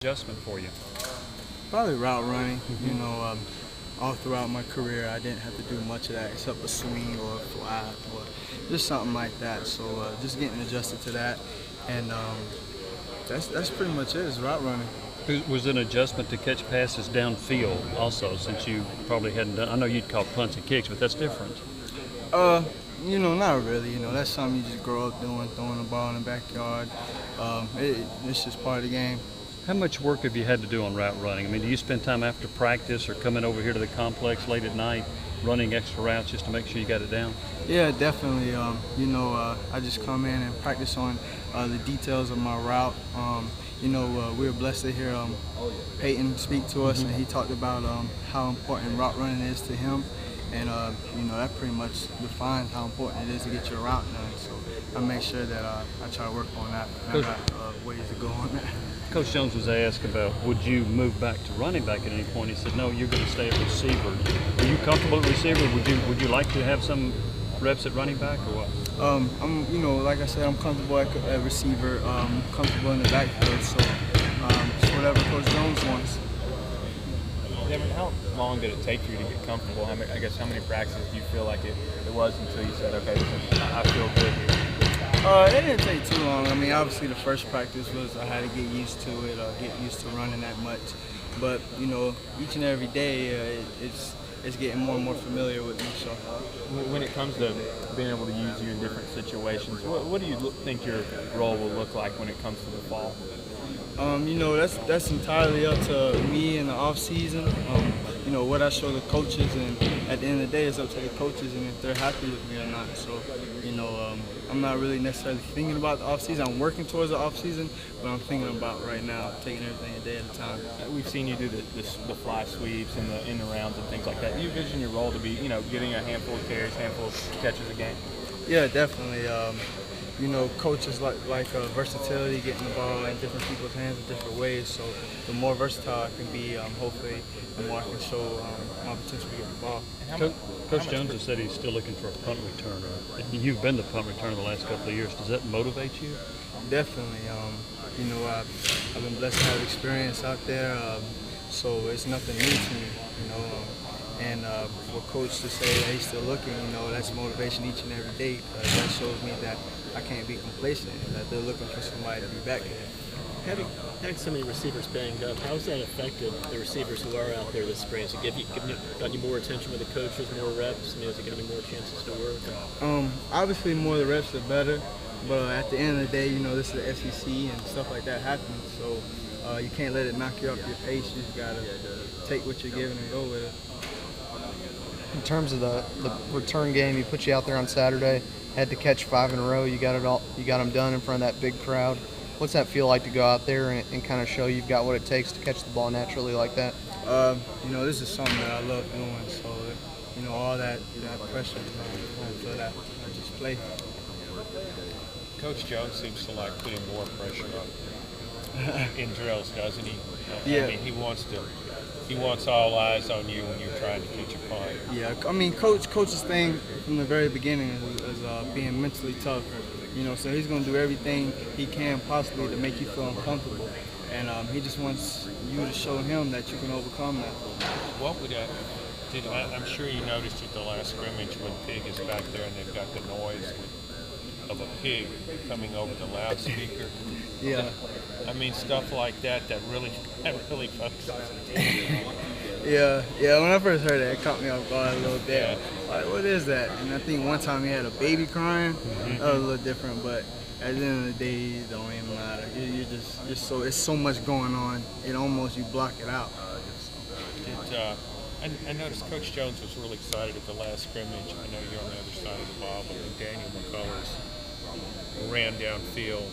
Adjustment for you? Probably route running. All throughout my career, I didn't have to do much of that except a swing or a flat or just something like that. So just getting adjusted to that, and that's pretty much it. Is route running. Was it an adjustment to catch passes downfield also, since you probably hadn't done? I know you'd call punts and kicks, but that's different. Not really. That's something you just grow up doing, throwing the ball in the backyard. It's just part of the game. How much work have you had to do on route running? I mean, do you spend time after practice or coming over here to the complex late at night running extra routes just to make sure you got it down? Yeah, definitely. I just come in and practice on the details of my route. We were blessed to hear Peyton speak to us, and he talked about how important route running is to him. And, that pretty much defines how important it is to get your route done. So I make sure that I try to work on that. And I got ways to go on that. Coach Jones was asked about, would you move back to running back at any point? He said, no, you're going to stay at receiver. Are you comfortable at receiver? Would you like to have some reps at running back or what? Like I said, I'm comfortable at receiver, comfortable in the backfield. So it's whatever Coach Jones wants. Devrin, how long did it take for you to get comfortable? How many practices do you feel like it was until you said, okay, I feel good here? It didn't take too long. I mean, obviously the first practice was I had to get used to it, get used to running that much. But, each and every day it's getting more and more familiar with me. So when it comes to being able to use you in different situations, what do you think your role will look like when it comes to the fall? That's entirely up to me in the off season. What I show the coaches, and at the end of the day, it's up to the coaches and if they're happy with me or not. So, I'm not really necessarily thinking about the off season. I'm working towards the off season, but I'm thinking about right now, taking everything a day at a time. We've seen you do the fly sweeps and the in the rounds and things like that. Do you envision your role to be, getting a handful of carries, handful of catches a game? Yeah, definitely. Coaches like versatility, getting the ball in different people's hands in different ways. So the more versatile I can be, hopefully, the more I can show my potential to get the ball. Coach Jones has said he's still looking for a punt returner. You've been the punt returner the last couple of years. Does that motivate you? Definitely. I've been blessed to have experience out there, so it's nothing new to me. And for coach to say that he's still looking, that's motivation each and every day. That shows me that I can't be complacent, and that they're looking for somebody to be back there. Having so many receivers banged up, how has that affected the receivers who are out there this spring? Has it gotten you more attention with the coaches, more reps? Has it given you more chances to work? Obviously, more the reps the better. But at the end of the day, this is the SEC and stuff like that happens. So you can't let it knock you off your pace. You just gotta take what you're given and go with it. In terms of the return game, he put you out there on Saturday, had to catch 5 in a row. You got them done in front of that big crowd. What's that feel like to go out there and kind of show you've got what it takes to catch the ball naturally like that? This is something that I love doing. So, all that pressure, I don't feel that. I just play. Coach Jones seems to like putting more pressure on in drills, doesn't he? Yeah. I mean, he wants all eyes on you when you're trying to catch a punt. Yeah, I mean, coach's thing from the very beginning is being mentally tough. So he's going to do everything he can possibly to make you feel uncomfortable. And he just wants you to show him that you can overcome that. What would I'm sure you noticed at the last scrimmage when Pig is back there and they've got the noise of a pig coming over the loudspeaker. Yeah. I mean, stuff like that really focuses. Yeah. When I first heard that, it caught me off guard a little bit. Yeah. Like, what is that? And I think one time he had a baby crying. That was a little different, but at the end of the day, it don't even matter. It's so much going on. It almost you block it out. I noticed Coach Jones was really excited at the last scrimmage. I know you're on the other side of the ball, but when Daniel McCullers ran downfield,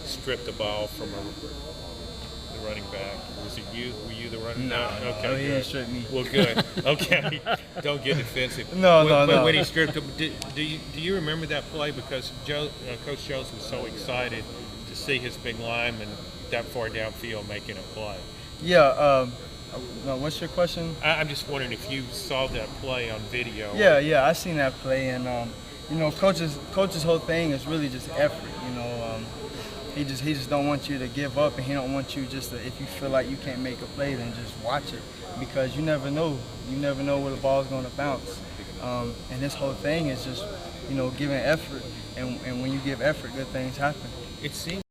stripped the ball from the running back. Was it you? Were you the running back? No, okay, he didn't strip me. Well, good. Okay, don't get defensive. No. When he stripped him, do you remember that play? Because Coach Jones was so excited to see his big lineman that far downfield making a play. Yeah. No, what's your question? I'm just wondering if you saw that play on video. Yeah, I seen that play, and coach's whole thing is really just effort. he just don't want you to give up, and he don't want you just to, if you feel like you can't make a play, then just watch it, because you never know. You never know where the ball's going to bounce. And this whole thing is just, you know, giving effort, and when you give effort, good things happen. It seems